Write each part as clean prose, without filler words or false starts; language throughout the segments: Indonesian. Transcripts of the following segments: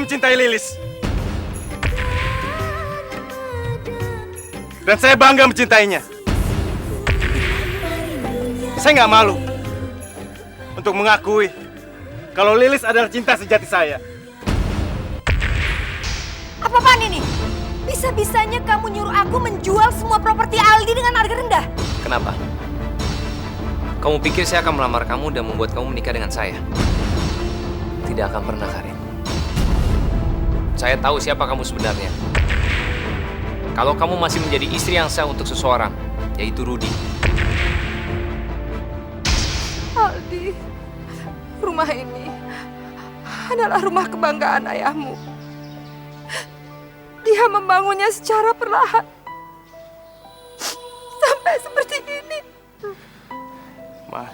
mencintai Lilis. Dan saya bangga mencintainya. Saya nggak malu untuk mengakui kalau Lilis adalah cinta sejati saya. Apa-apaan ini? Bisa-bisanya kamu nyuruh aku menjual semua properti Aldi dengan harga rendah? Kenapa? Kamu pikir saya akan melamar kamu dan membuat kamu menikah dengan saya? Tidak akan pernah, Karin. Saya tahu siapa kamu sebenarnya. Kalau kamu masih menjadi istri yang sah untuk seseorang, yaitu Rudy. Aldi, rumah ini adalah rumah kebanggaan ayahmu. Dia membangunnya secara perlahan. Sampai seperti ini. Ma,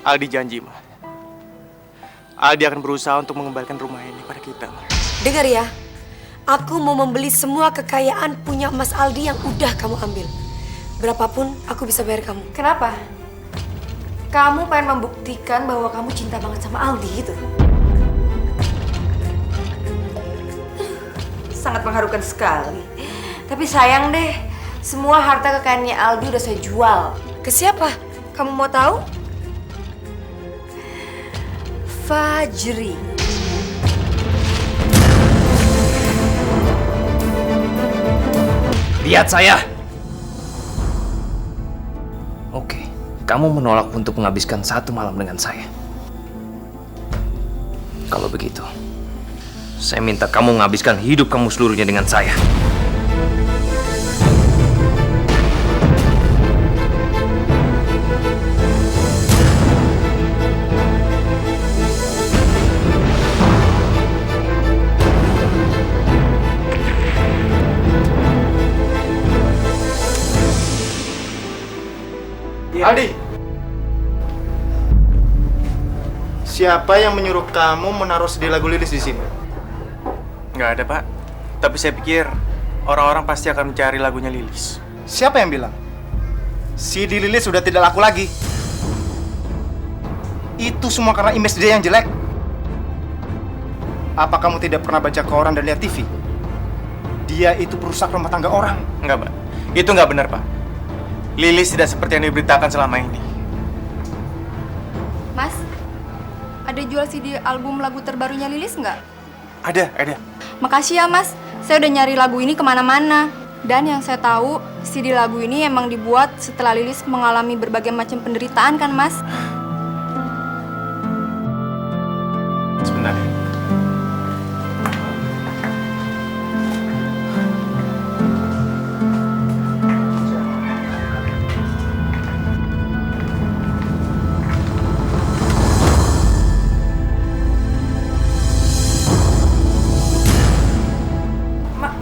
Aldi janji, Ma. Aldi akan berusaha untuk mengembalikan rumah ini pada kita, Ma. Dengar ya, aku mau membeli semua kekayaan punya Mas Aldi yang udah kamu ambil. Berapapun aku bisa bayar kamu. Kenapa? Kamu pengen membuktikan bahwa kamu cinta banget sama Aldi gitu? Sangat mengharukan sekali. Tapi sayang deh, semua harta kekayaannya Aldi udah saya jual. Ke siapa? Kamu mau tahu? Fajri. Lihat saya! Oke, kamu menolak untuk menghabiskan satu malam dengan saya. Kalau begitu, saya minta kamu menghabiskan hidup kamu seluruhnya dengan saya. Aldi, siapa yang menyuruh kamu menaruh CD lagu Lilis di sini? Nggak ada, Pak. Tapi saya pikir orang-orang pasti akan mencari lagunya Lilis. Siapa yang bilang? CD Lilis sudah tidak laku lagi. Itu semua karena image dia yang jelek. Apa kamu tidak pernah baca koran dan lihat TV? Dia itu perusak rumah tangga orang. Nggak, Pak. Itu nggak benar, Pak. Lilis tidak seperti yang diberitakan selama ini. Mas, ada jual CD album lagu terbarunya Lilis nggak? Ada. Makasih ya Mas, saya udah nyari lagu ini kemana-mana. Dan yang saya tahu, CD lagu ini emang dibuat setelah Lilis mengalami berbagai macam penderitaan kan Mas? Sebentar.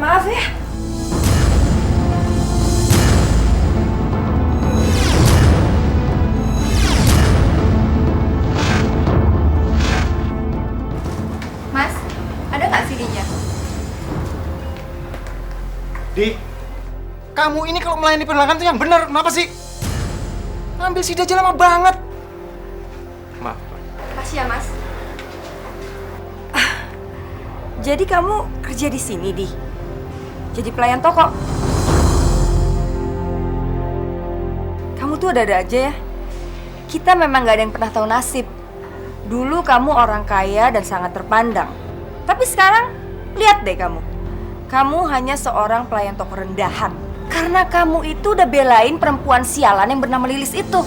Maaf ya. Mas, ada nggak CD-nya? Di, kamu ini kalau melayani pelanggan tuh yang benar, kenapa sih? Ngambil CD aja lama banget. Maaf, Pak. Makasih ya Mas. Jadi kamu kerja di sini, Di? Jadi pelayan toko? Kamu tuh ada-ada aja ya. Kita memang gak ada yang pernah tahu nasib. Dulu kamu orang kaya dan sangat terpandang. Tapi sekarang, lihat deh kamu. Kamu hanya seorang pelayan toko rendahan. Karena kamu itu udah belain perempuan sialan yang bernama Lilis itu.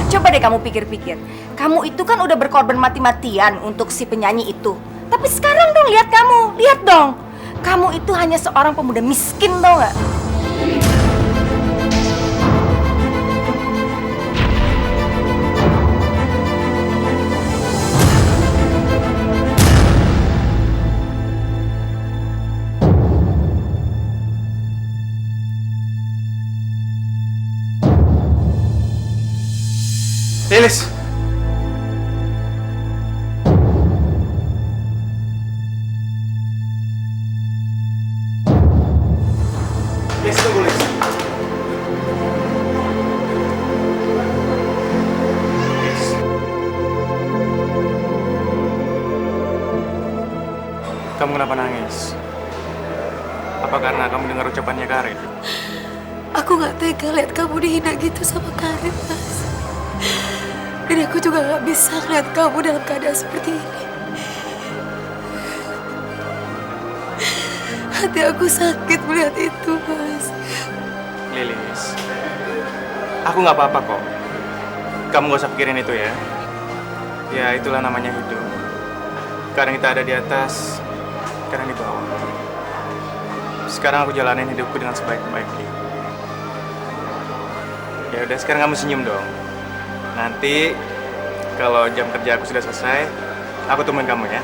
Coba deh kamu pikir-pikir. Kamu itu kan udah berkorban mati-matian untuk si penyanyi itu. Tapi sekarang dong lihat kamu, lihat dong. Kamu itu hanya seorang pemuda miskin, tau gak? Lilis. Lilis, tunggu, Lilis. Lilis. Kamu kenapa nangis? Apa karena kamu dengar ucapannya Karin? Aku gak tega lihat kamu dihina gitu sama Karin, Mas. Dan aku juga gak bisa lihat kamu dalam keadaan seperti ini. Hati aku sakit melihat itu, Mas. Lilis, aku nggak apa-apa kok. Kamu gak usah pikirin itu ya. Ya itulah namanya hidup. Kadang kita ada di atas, kadang di bawah. Sekarang aku jalanin hidupku dengan sebaik-baiknya. Ya udah, sekarang kamu senyum dong. Nanti kalau jam kerja aku sudah selesai, aku temuin kamu ya.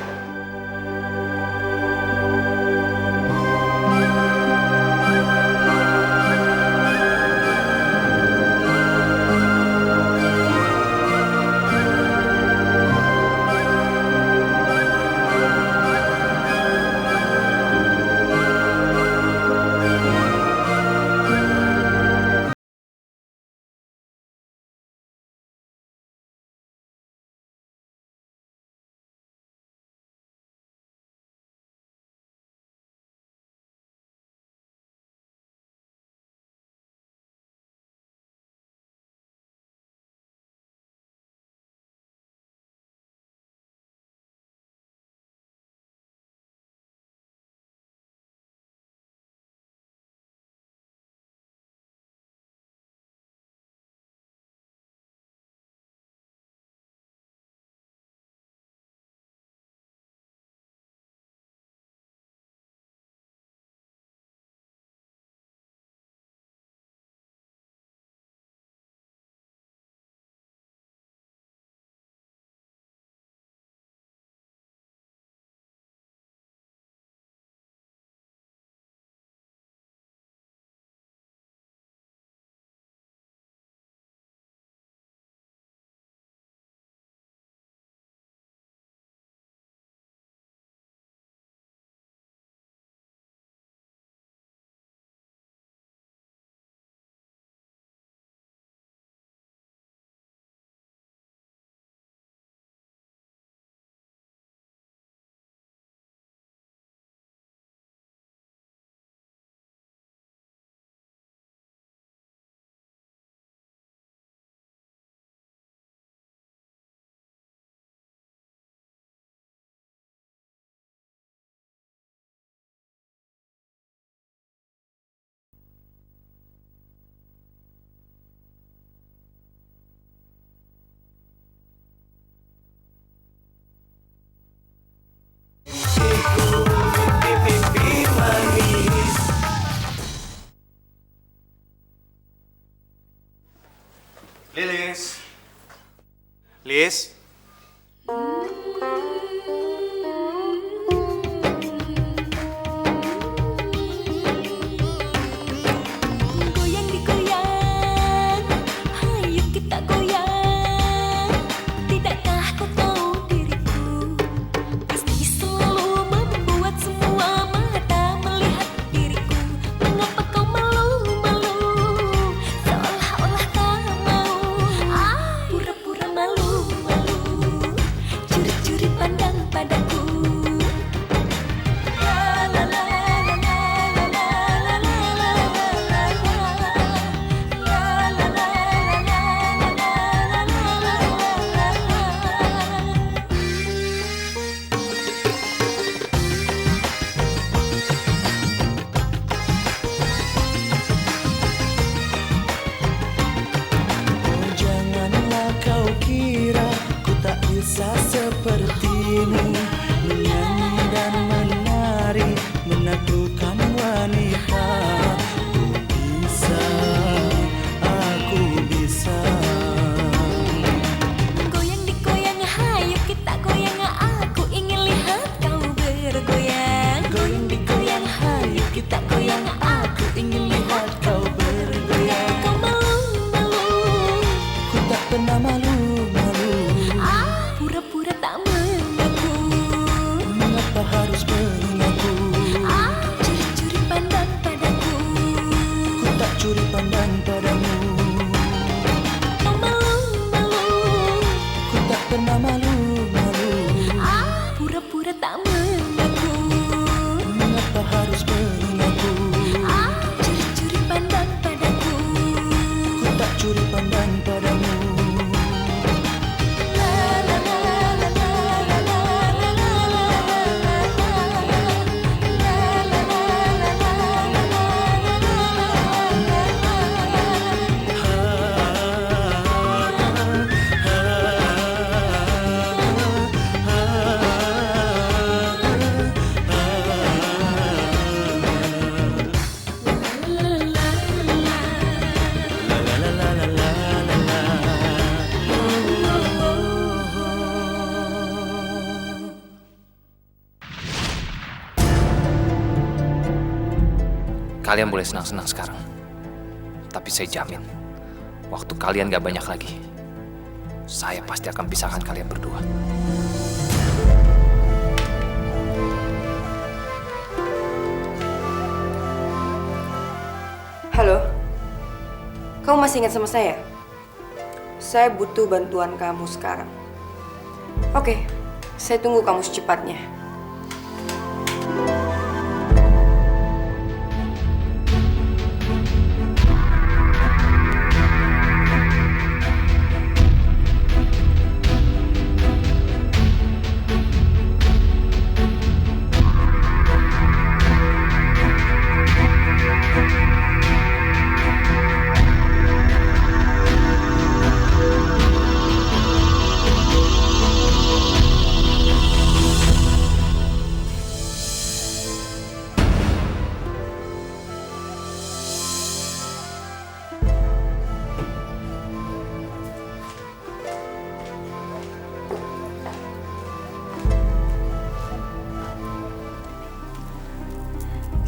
Lilis. Lis. Goyang digoyang, hayu kita goyang. Tidakkah kau tahu diriku pasti selalu membuat semua mata melihat diriku. Mengapa kau malu-malu, seolah-olah tak mau. Pura-pura malu-malu, curi-curi pandang padaku. La la la la la la la la la la la la la Oh, janganlah kau kira ku tak bisa sepertimu, menyanyi dan menari, menaklukkan wanita. Ku bisa, aku bisa. Goyang digoyang, hayu kita goyang. Aku ingin lihat kau bergoyang. Goyang digoyang, hayu kita goyang. Aku ingin lihat kau bergoyang. Kau malu-malu, Ku tak pernah malu-malu, pura-pura tak mengaku. mengapa harus mengaku? Curi-curi pandang padaku. Ku tak curi pandang padamu. Kau malu-malu, Ku tak pernah malu-malu, pura-pura tak mengaku. kalian boleh senang-senang sekarang. Tapi saya jamin, waktu kalian gak banyak lagi, saya pasti akan pisahkan kalian berdua. Halo, kamu masih ingat sama saya? Saya butuh bantuan kamu sekarang. Oke, saya tunggu kamu secepatnya.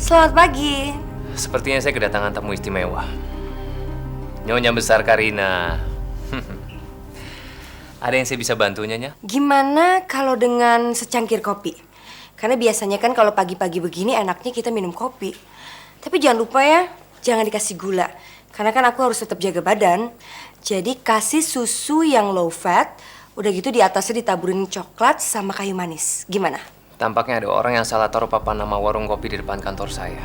Selamat pagi. Sepertinya saya kedatangan tamu istimewa. Nyonya besar Karina. Ada yang saya bisa bantu, Nyonya? Gimana kalau dengan secangkir kopi? Karena biasanya kan kalau pagi-pagi begini enaknya kita minum kopi. Tapi jangan lupa ya, jangan dikasih gula. Karena kan aku harus tetap jaga badan. Jadi kasih susu yang low fat, udah gitu di atasnya ditaburin coklat sama kayu manis. Gimana? Tampaknya ada orang yang salah taruh papan nama warung kopi di depan kantor saya.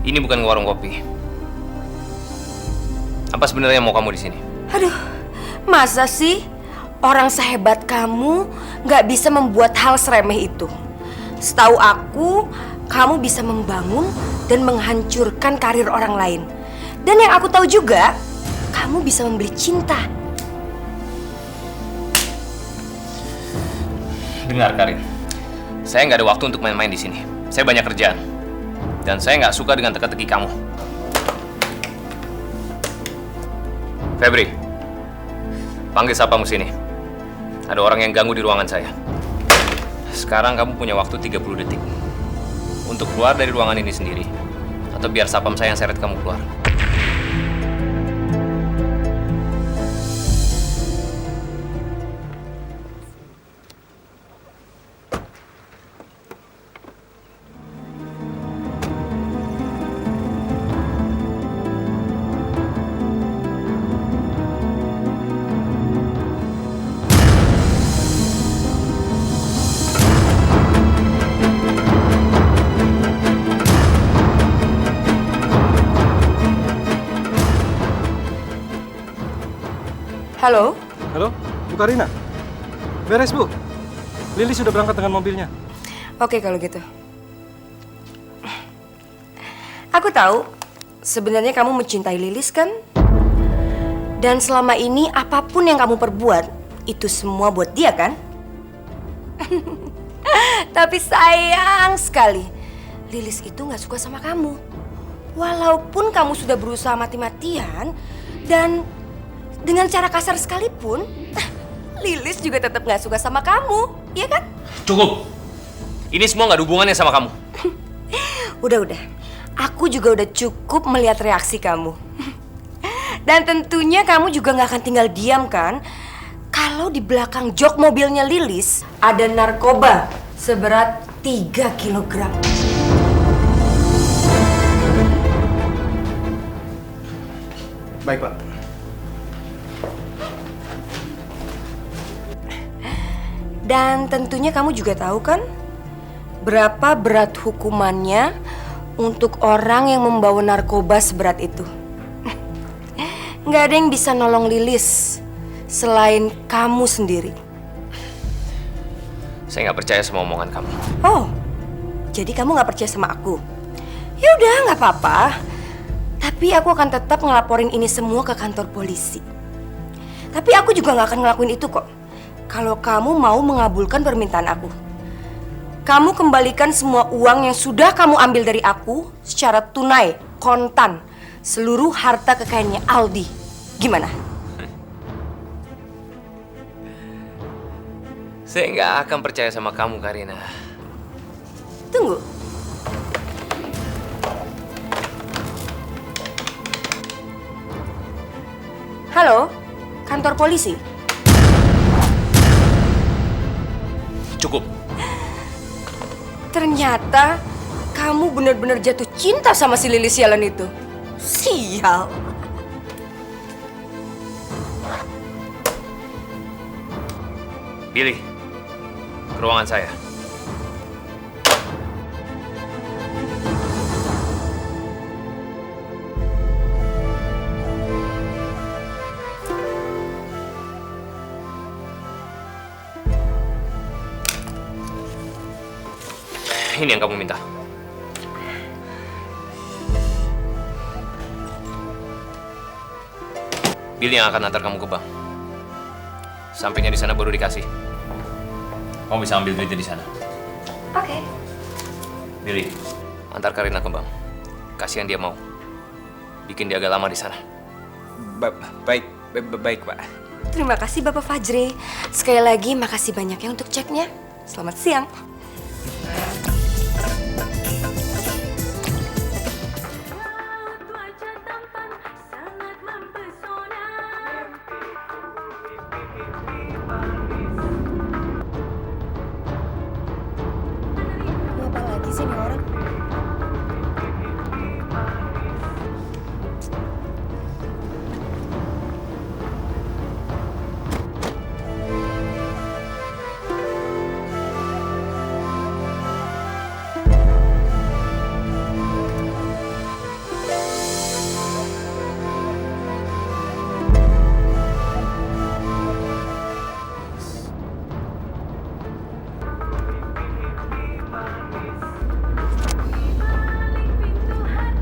Ini bukan warung kopi. Apa sebenarnya mau kamu di sini? Aduh, masa sih orang sehebat kamu nggak bisa membuat hal seremeh itu? Setahu aku, kamu bisa membangun dan menghancurkan karir orang lain. Dan yang aku tahu juga, kamu bisa membeli cinta. Dengar, Karin. Saya nggak ada waktu untuk main-main di sini. Saya banyak kerjaan. Dan saya nggak suka dengan teka-teki kamu. Febri, panggil sapamu sini. Ada orang yang ganggu di ruangan saya. Sekarang kamu punya waktu 30 detik untuk keluar dari ruangan ini sendiri. Atau biar sapam saya yang seret kamu keluar. Halo? Halo, Bu Karina. Beres, Bu. Lili sudah berangkat dengan mobilnya. Oke kalau gitu. Aku tahu sebenarnya kamu mencintai Lilis kan? Dan selama ini apapun yang kamu perbuat itu semua buat dia kan? Tapi sayang sekali, Lilis itu nggak suka sama kamu. Walaupun kamu sudah berusaha mati-matian dan dengan cara kasar sekalipun, Lilis juga tetap nggak suka sama kamu, iya kan? Cukup! Ini semua nggak ada hubungannya sama kamu. Udah. Aku juga udah cukup melihat reaksi kamu. Dan tentunya kamu juga nggak akan tinggal diam kan? Kalau di belakang jok mobilnya Lilis ada narkoba seberat 3 kilogram. Baik, Pak. Dan tentunya kamu juga tahu kan berapa berat hukumannya untuk orang yang membawa narkoba seberat itu. Nggak ada yang bisa nolong Lilis selain kamu sendiri. Saya nggak percaya sama omongan kamu. Oh, jadi kamu nggak percaya sama aku? Ya udah, nggak apa-apa. Tapi aku akan tetap ngelaporin ini semua ke kantor polisi. Tapi aku juga nggak akan ngelakuin itu kok. Kalau kamu mau mengabulkan permintaan aku, kamu kembalikan semua uang yang sudah kamu ambil dari aku secara tunai, kontan, seluruh harta kekayaannya Aldi. Gimana? Saya nggak akan percaya sama kamu, Karina. Tunggu. Halo, kantor polisi. Cukup. Ternyata kamu benar-benar jatuh cinta sama si Lili sialan itu. Sial. Billy, ke ruangan saya. Ini yang kamu minta. Billy yang akan antar kamu ke bank. Sampainya di sana baru dikasih. Kamu bisa ambil duitnya di sana. Oke. Billy, antar Karina ke bank. Kasih yang dia mau. Bikin dia agak lama di sana. Baik, Pak. Terima kasih Bapak Fajri. Sekali lagi makasih banyak ya untuk ceknya. Selamat siang. Mau apa lagi sih nih orang?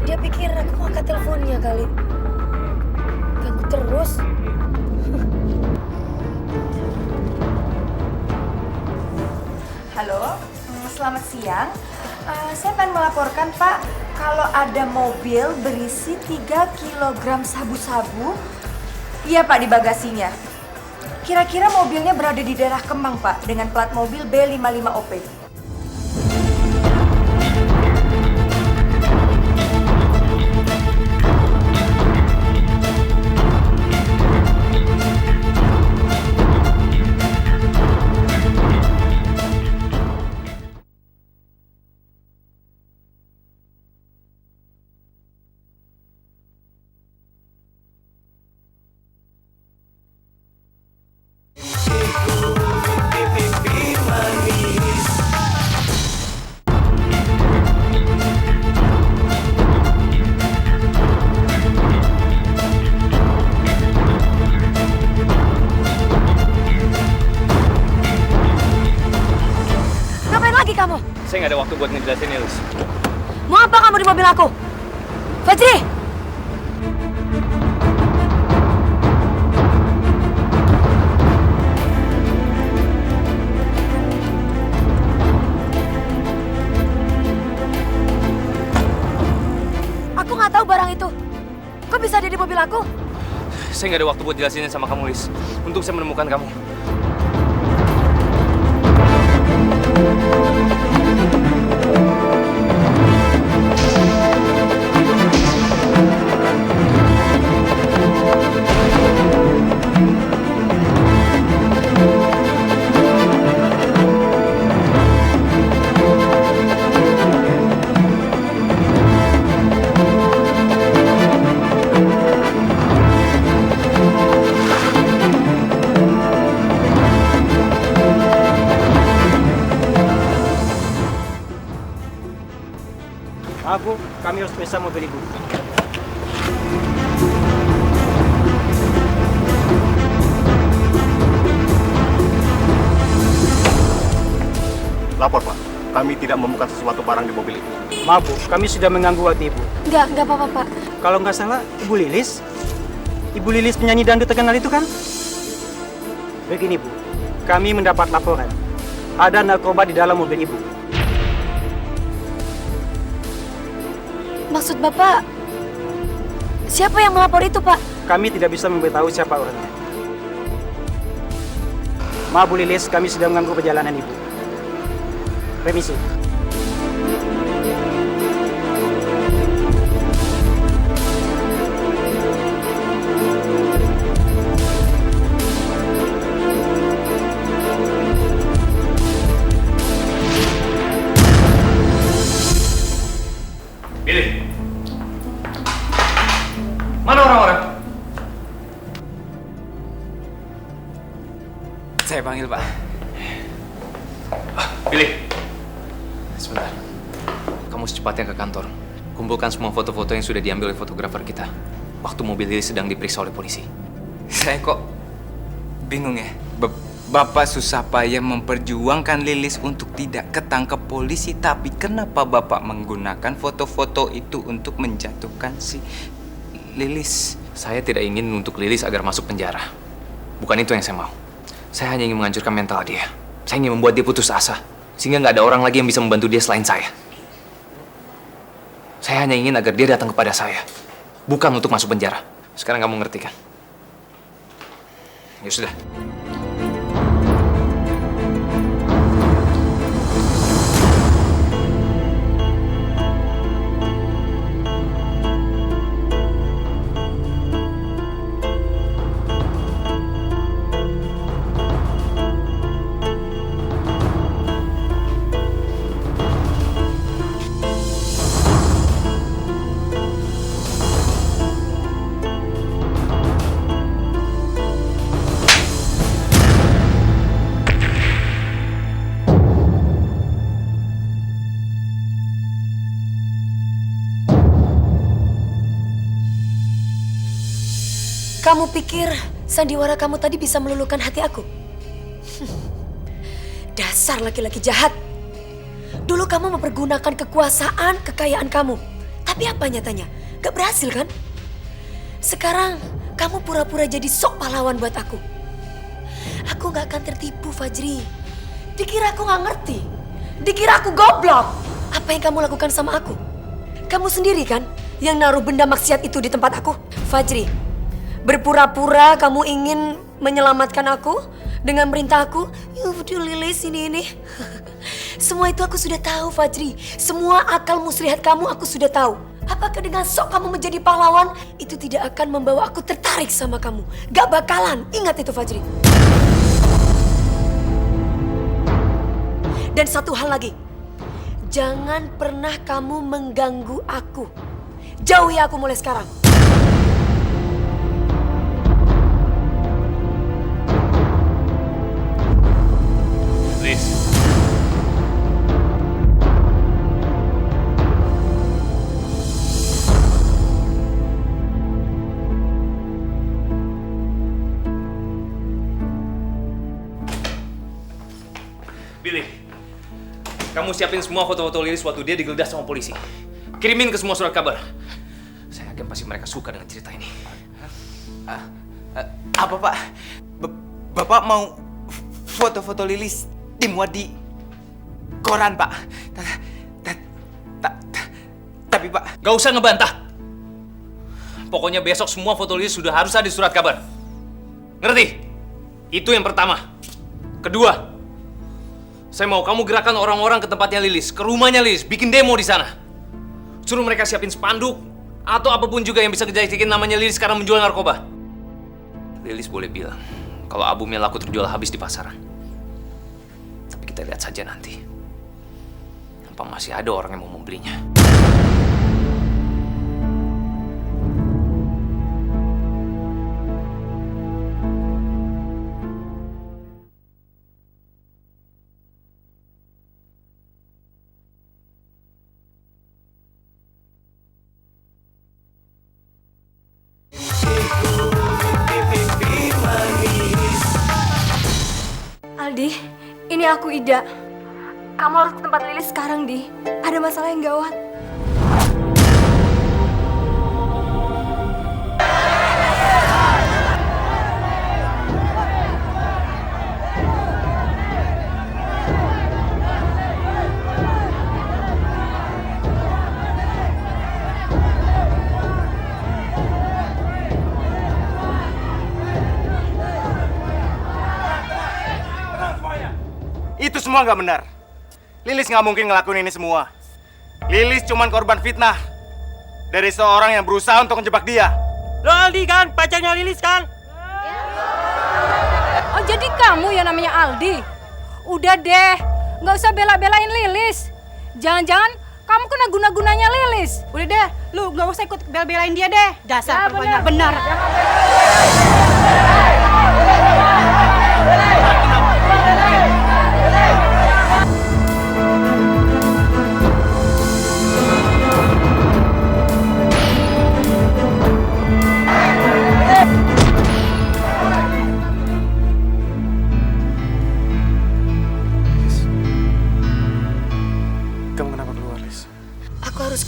Dia pikir aku mau angkat teleponnya kali. Ganggu terus. Halo, selamat siang. Saya pengen melaporkan Pak, kalau ada mobil berisi 3 kilogram sabu-sabu. Iya Pak, di bagasinya. Kira-kira mobilnya berada di daerah Kemang Pak, dengan plat mobil B55OP. Ngapain lagi kamu? Saya nggak ada waktu buat ngejelasin ini, Lus. Mau apa kamu di mobil aku? Fajri! Aku nggak tahu barang itu. Kok bisa ada di mobil aku? Saya nggak ada waktu buat jelasin sama kamu, Lis. Untuk saya menemukan kamu. Maaf Bu, kami harus periksa mobil Ibu. Lapor Pak, kami tidak menemukan sesuatu barang di mobil itu. Maaf Bu, kami sudah mengganggu waktu Ibu. Nggak apa-apa Pak. Kalau nggak salah, Ibu Lilis penyanyi dangdut terkenal itu kan? Begini Bu, kami mendapat laporan. Ada narkoba di dalam mobil Ibu. Maksud Bapak, siapa yang melapor itu Pak? Kami tidak bisa memberitahu siapa orangnya. Maaf Bu Lilis, kami sudah mengganggu perjalanan Ibu. Remisi. saya panggil, Pak. Pilih. Sebentar. Kamu secepatnya ke kantor. Kumpulkan semua foto-foto yang sudah diambil oleh fotografer kita waktu mobil Lilis sedang diperiksa oleh polisi. Saya kok bingung ya. Bapak susah payah memperjuangkan Lilis untuk tidak ketangkep polisi, tapi kenapa Bapak menggunakan foto-foto itu untuk menjatuhkan si Lilis? Saya tidak ingin untuk Lilis agar masuk penjara. Bukan itu yang saya mau. Saya hanya ingin menghancurkan mental dia. Saya ingin membuat dia putus asa, sehingga nggak ada orang lagi yang bisa membantu dia selain saya. Saya hanya ingin agar dia datang kepada saya, bukan untuk masuk penjara. Sekarang kamu ngerti kan? Ya sudah. Kamu pikir sandiwara kamu tadi bisa meluluhkan hati aku? Dasar laki-laki jahat. Dulu kamu mempergunakan kekuasaan, kekayaan kamu. Tapi apa nyatanya? Gak berhasil kan? Sekarang kamu pura-pura jadi sok pahlawan buat aku. Aku gak akan tertipu, Fajri. Dikira aku gak ngerti. Dikira aku goblok. Apa yang kamu lakukan sama aku? Kamu sendiri kan yang naruh benda maksiat itu di tempat aku? Fajri, berpura-pura kamu ingin menyelamatkan aku dengan merintah aku, "Yaudah Lilis ini." Semua itu aku sudah tahu, Fajri. Semua akal muslihat kamu aku sudah tahu. Apakah dengan sok kamu menjadi pahlawan, itu tidak akan membawa aku tertarik sama kamu? Gak bakalan, ingat itu Fajri. Dan satu hal lagi, jangan pernah kamu mengganggu aku. Jauhi aku mulai sekarang. Liz. Billy, kamu siapin semua foto-foto Lilis waktu dia digeledah sama polisi. Kirimin ke semua surat kabar. Saya yakin pasti mereka suka dengan cerita ini. Apa Pak? Bapak mau foto-foto Lilis dimuat di koran Pak? Tapi Pak, Gak usah ngebantah. Pokoknya besok semua foto Lilis sudah harus ada di surat kabar. Ngerti? Itu yang pertama. Kedua, saya mau kamu gerakan orang-orang ke tempatnya Lilis, ke rumahnya Lilis, bikin demo di sana. Suruh mereka siapin spanduk atau apapun juga yang bisa ngejadiin namanya Lilis sekarang menjual narkoba. Lilis boleh bilang kalau Abu Mel laku terjual habis di pasaran. Tapi kita lihat saja nanti. Apa masih ada orang yang mau membelinya? Aldi, ini aku Ida. Kamu harus ke tempat Lilis sekarang, Di. Ada masalah yang gawat. Itu semua nggak benar. Lilis nggak mungkin ngelakuin ini semua. Lilis cuman korban fitnah dari seorang yang berusaha untuk menjebak dia. Lo Aldi kan, pacarnya Lilis kan? Oh jadi kamu yang namanya Aldi? Udah deh, nggak usah bela-belain Lilis. Jangan-jangan kamu kena guna-gunanya Lilis. Udah deh, lu nggak usah ikut bela-belain dia deh. Dasar perempuan nggak benar.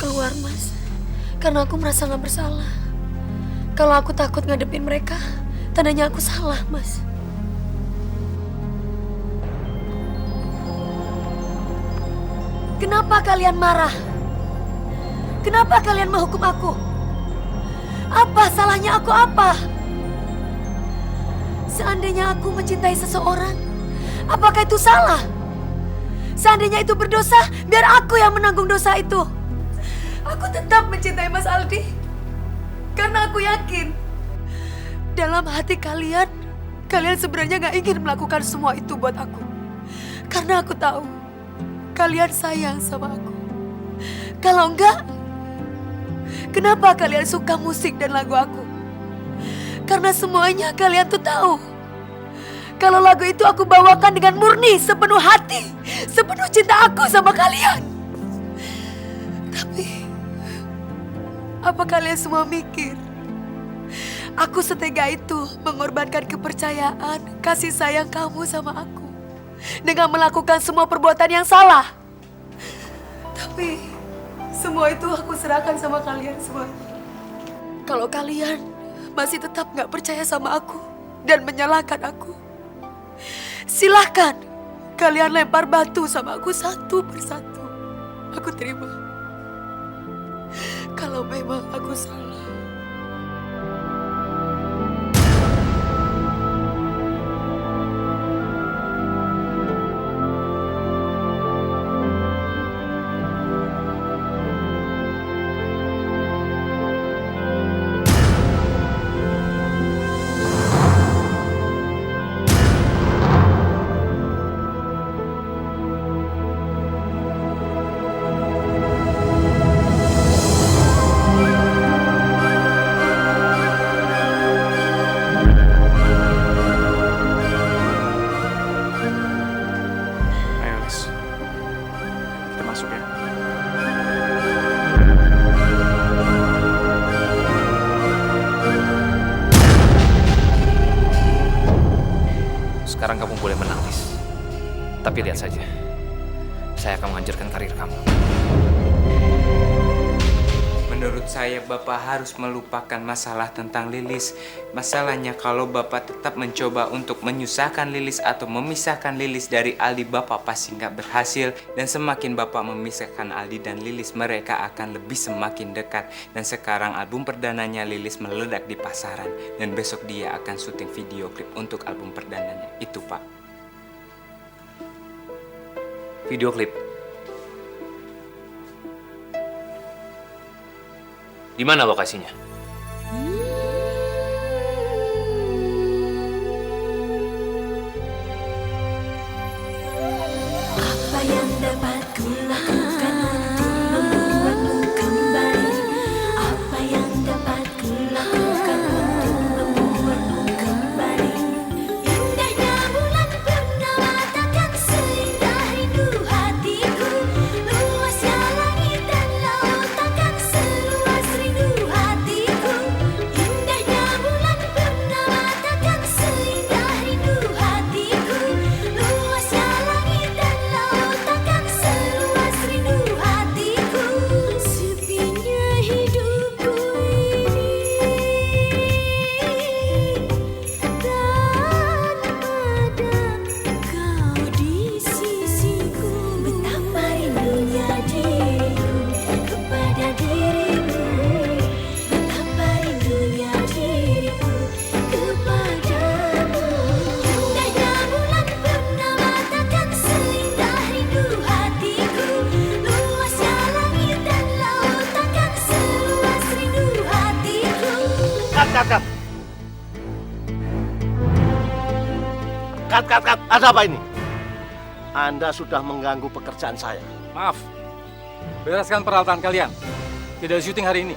keluar, Mas. Karena aku merasa gak bersalah. Kalau aku takut ngadepin mereka, tandanya aku salah, Mas. Kenapa kalian marah? Kenapa kalian menghukum aku? Apa salahnya aku apa? Seandainya aku mencintai seseorang, apakah itu salah? Seandainya itu berdosa, biar aku yang menanggung dosa itu. Aku tetap mencintai Mas Aldi. Karena aku yakin, dalam hati kalian sebenarnya gak ingin melakukan semua itu buat aku. Karena aku tahu, kalian sayang sama aku. Kalau enggak, kenapa kalian suka musik dan lagu aku? Karena semuanya kalian tuh tahu, kalau lagu itu aku bawakan dengan murni, sepenuh hati, sepenuh cinta aku sama kalian. Tapi, apa kalian semua mikir, aku setega itu mengorbankan kepercayaan, kasih sayang kamu sama aku, dengan melakukan semua perbuatan yang salah? Tapi, semua itu aku serahkan sama kalian semua. Kalau kalian masih tetap gak percaya sama aku dan menyalahkan aku, silahkan kalian lempar batu sama aku satu persatu. Aku terima. Kalau memang aku salah. Sekarang kamu boleh menangis. Tapi lihat saja, saya akan menghancurkan karir kamu. Menurut saya Bapak harus melupakan masalah tentang Lilis. Masalahnya kalau Bapak tetap mencoba untuk menyusahkan Lilis atau memisahkan Lilis dari Aldi, Bapak pasti nggak berhasil. Dan semakin Bapak memisahkan Aldi dan Lilis, mereka akan lebih semakin dekat. Dan sekarang album perdananya Lilis meledak di pasaran. Dan besok dia akan syuting video klip untuk album perdananya. Itu Pak. Video klip? Di mana lokasinya? Apa yang dapat ku lakukan untuk membuatmu kembali? Apa yang dapat ku lakukan untuk membuatmu kembali? Indahnya bulan purnama takkan seindah rindu hatiku. Luasnya langit dan laut takkan seluas rindu hatiku. Indahnya bulan purnama takkan seindah rindu hatiku. Luasnya langit dan laut takkan seluas rindu hatiku. Sepinya hidupku ini tanpa ada kau di sisiku. Betapa rindunya diriku kepada dirimu. Betapa rindunya diriku kepadamu. Indahnya bulan purnama takkan seindah rindu hatiku. Luasnya langit dan laut takkan seluas rindu hatiku. Kat. Ada apa ini? Anda sudah mengganggu pekerjaan saya. Maaf, bereskan peralatan kalian. Tidak ada syuting hari ini.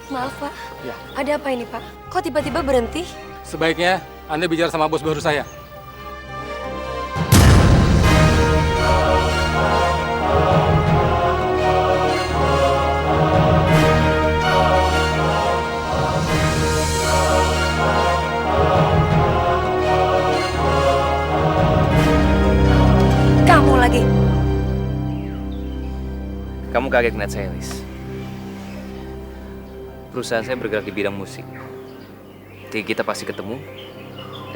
Maaf, Pak. Ya. Ada apa ini, Pak? Kok tiba-tiba berhenti? Sebaiknya Anda bicara sama bos baru saya. Kamu kaget ngeliat saya, Liz. Perusahaan saya bergerak di bidang musik. Jadi kita pasti ketemu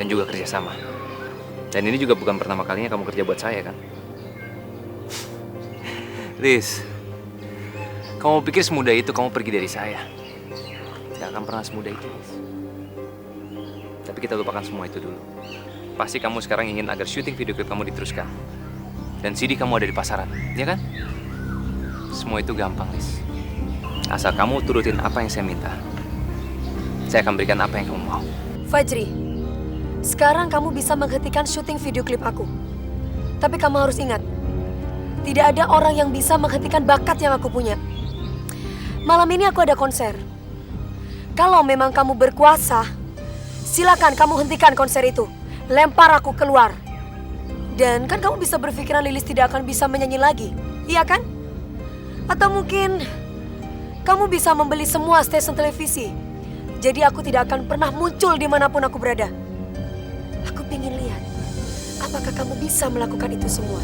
dan juga kerjasama. Dan ini juga bukan pertama kalinya kamu kerja buat saya, kan? Liz, kamu pikir semudah itu kamu pergi dari saya? Tidak akan pernah semudah itu, Liz. Tapi kita lupakan semua itu dulu. Pasti kamu sekarang ingin agar syuting video klip kamu diteruskan. Dan CD kamu ada di pasaran, ya kan? Semua itu gampang, Liz. Asal kamu turutin apa yang saya minta. Saya akan berikan apa yang kamu mau. Fajri, sekarang kamu bisa menghentikan syuting video klip aku. Tapi kamu harus ingat, tidak ada orang yang bisa menghentikan bakat yang aku punya. Malam ini aku ada konser. Kalau memang kamu berkuasa, silakan kamu hentikan konser itu. Lempar aku keluar. Dan kan kamu bisa berpikiran Lilis tidak akan bisa menyanyi lagi, iya kan? Atau mungkin kamu bisa membeli semua stasiun televisi. Jadi aku tidak akan pernah muncul dimanapun aku berada. Aku ingin lihat, apakah kamu bisa melakukan itu semua?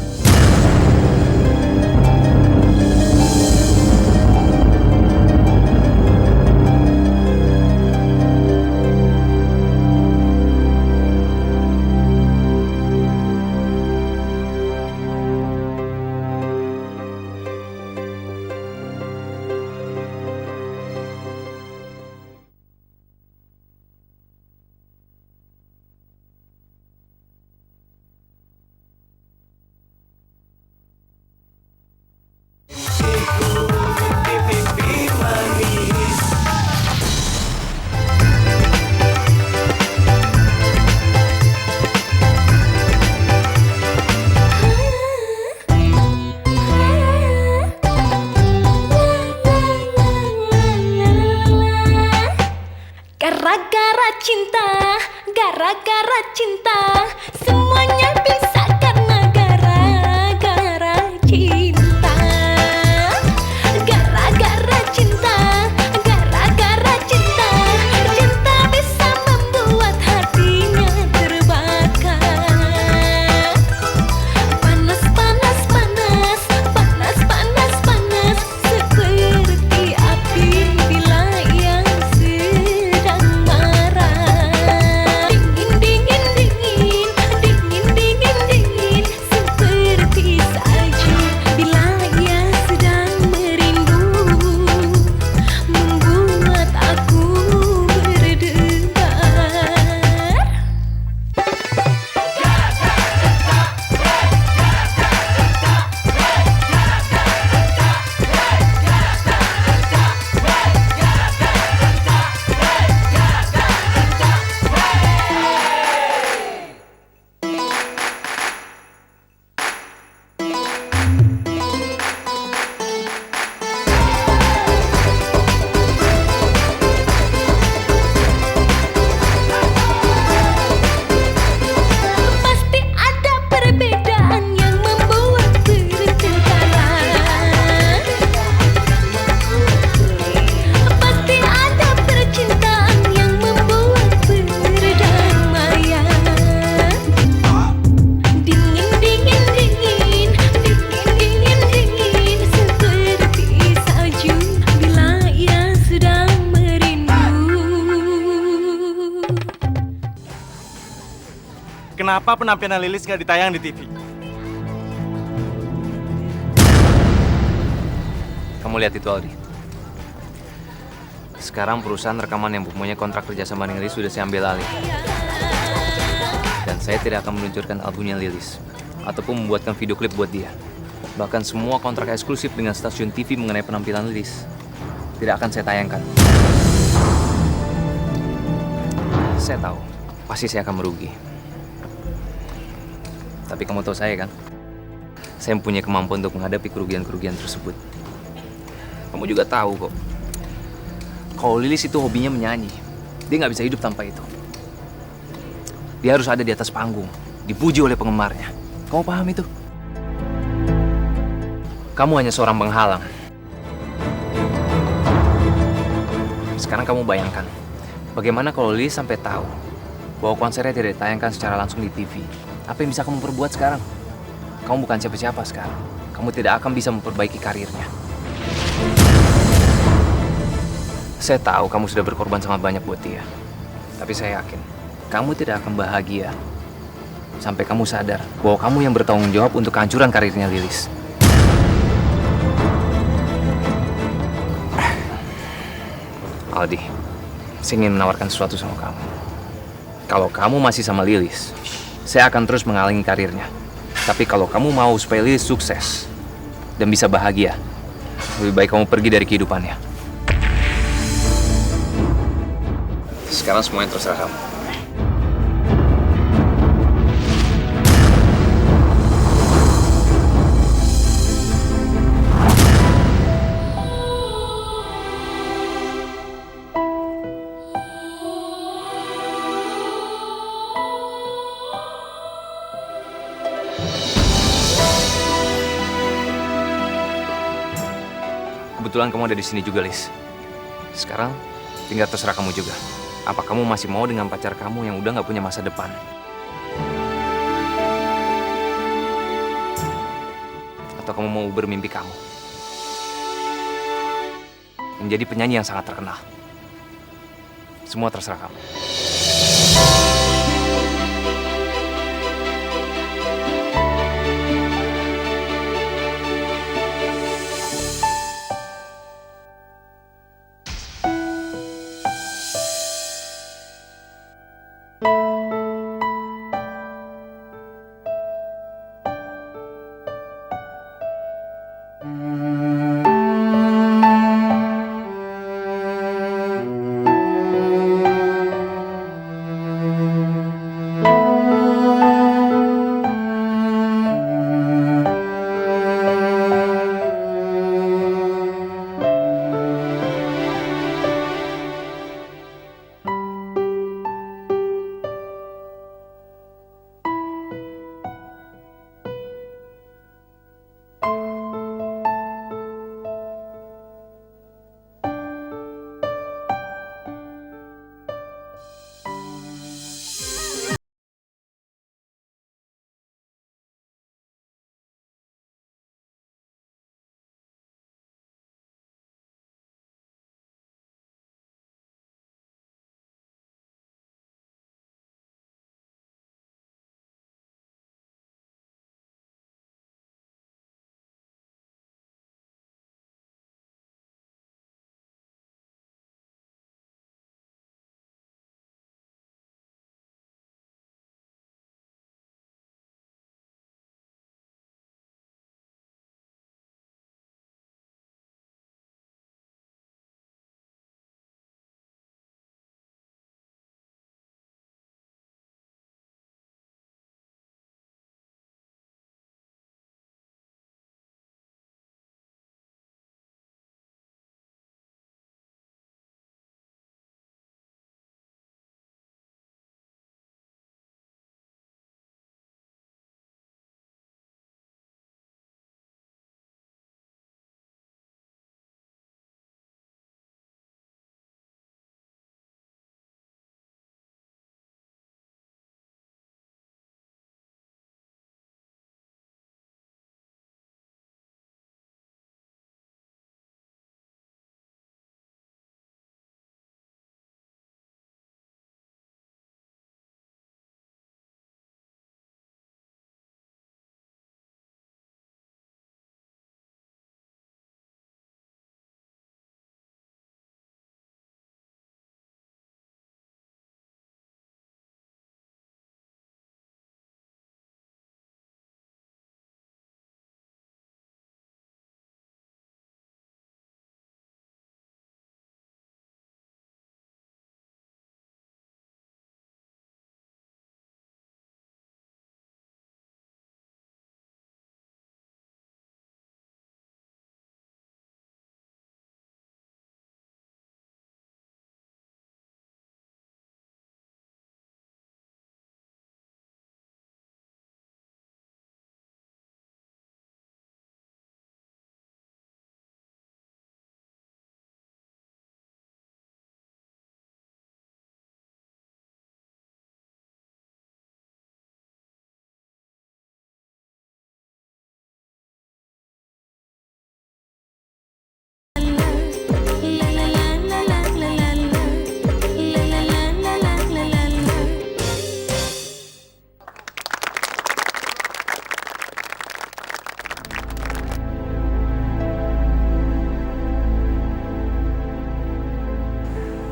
Gara-gara cinta, gara-gara cinta, semuanya bisa karena gara-gara cinta. Gara-gara cinta, gara-gara cinta, cinta bisa membuat hatinya terbakar. Panas, panas, panas, panas, panas, panas, seperti api bila ia sedang marah. Dingin, dingin, dingin, dingin, dingin, dingin, seperti salju bila ia sedang merindu, membuat aku berdebar. Pasti ada perbedaan yang membuat pertengkaran. Pasti ada percintaan yang membuat perdamaian. Dingin, dingin, dingin, dingin, dingin, dingin, seperti salju bila ia sedang merindu. Kenapa penampilan Lilis nggak ditayang di TV? Kamu lihat itu, Aldi. Sekarang perusahaan rekaman yang mempunyai kontrak kerjasama dengan Lilis sudah saya ambil alih. Dan saya tidak akan meluncurkan albumnya Lilis ataupun membuatkan video klip buat dia. Bahkan semua kontrak eksklusif dengan stasiun TV mengenai penampilan Lilis tidak akan saya tayangkan. Saya tahu, pasti saya akan merugi. Tapi kamu tahu saya kan? Saya mempunyai kemampuan untuk menghadapi kerugian-kerugian tersebut. Kamu juga tahu kok, kalau Lilis itu hobinya menyanyi. Dia nggak bisa hidup tanpa itu. Dia harus ada di atas panggung, dipuji oleh penggemarnya. Kamu paham itu? Kamu hanya seorang penghalang. Sekarang kamu bayangkan, bagaimana kalau Lilis sampai tahu bahwa konsernya tidak ditayangkan secara langsung di TV. Apa yang bisa kamu perbuat sekarang? Kamu bukan siapa-siapa sekarang. Kamu tidak akan bisa memperbaiki karirnya. Saya tahu kamu sudah berkorban sangat banyak buat dia. Tapi saya yakin, kamu tidak akan bahagia sampai kamu sadar bahwa kamu yang bertanggung jawab untuk kehancuran karirnya Lilis. Aldi, saya ingin menawarkan sesuatu sama kamu. Kalau kamu masih sama Lilis, saya akan terus menghalangi karirnya. Tapi kalau kamu mau supaya Lilis sukses dan bisa bahagia, lebih baik kamu pergi dari kehidupannya. Sekarang semuanya terserah kamu. Kebetulan kamu ada di sini juga, Lis. Sekarang tinggal terserah kamu juga. Apa kamu masih mau dengan pacar kamu yang udah nggak punya masa depan? Atau kamu mau bermimpi kamu menjadi penyanyi yang sangat terkenal? Semua terserah kamu.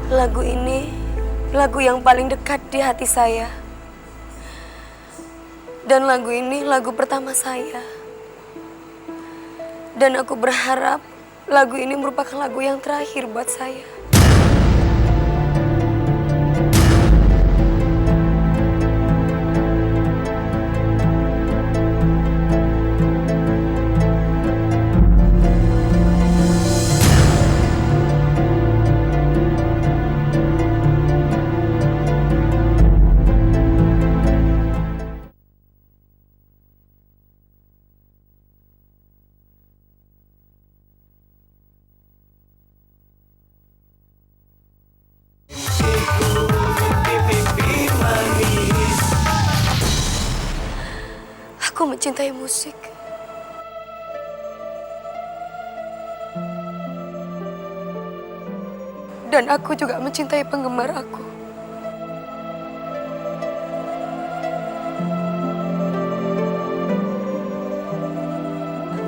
Lagu ini lagu yang paling dekat di hati saya. Dan lagu ini lagu pertama saya. Dan aku berharap lagu ini merupakan lagu yang terakhir buat saya. Aku mencintai musik. Dan aku juga mencintai penggemar aku.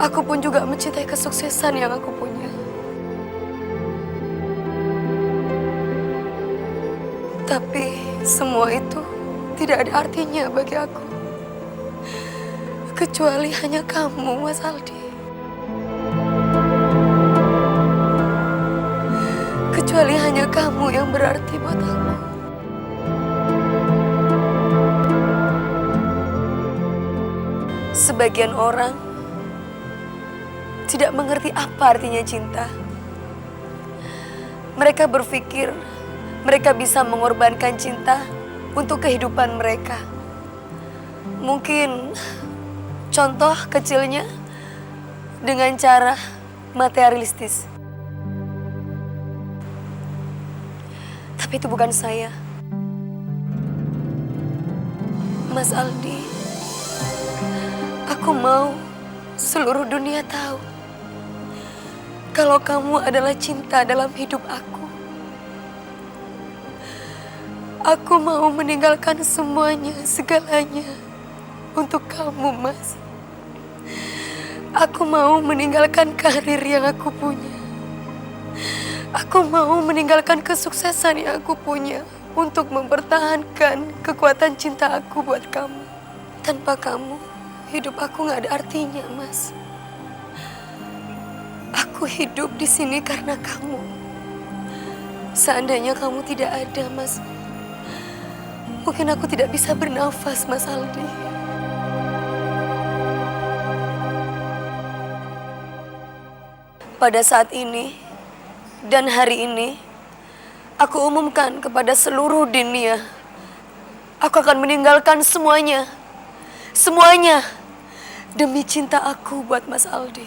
Aku pun juga mencintai kesuksesan yang aku punya. Tapi semua itu tidak ada artinya bagi aku. Kecuali hanya kamu, Mas Aldi. Kecuali hanya kamu yang berarti buat aku. Sebagian orang tidak mengerti apa artinya cinta. Mereka berpikir mereka bisa mengorbankan cinta untuk kehidupan mereka. Mungkin contoh kecilnya dengan cara materialistis. Tapi itu bukan saya. Mas Aldi, aku mau seluruh dunia tahu kalau kamu adalah cinta dalam hidup aku. Aku mau meninggalkan semuanya, segalanya untuk kamu, Mas. Aku mau meninggalkan karir yang aku punya. Aku mau meninggalkan kesuksesan yang aku punya untuk mempertahankan kekuatan cinta aku buat kamu. Tanpa kamu, hidup aku gak ada artinya, Mas. Aku hidup di sini karena kamu. Seandainya kamu tidak ada, Mas, mungkin aku tidak bisa bernafas, Mas Aldi. Pada saat ini dan hari ini, aku umumkan kepada seluruh dunia, aku akan meninggalkan semuanya. Semuanya demi cinta aku buat Mas Aldi.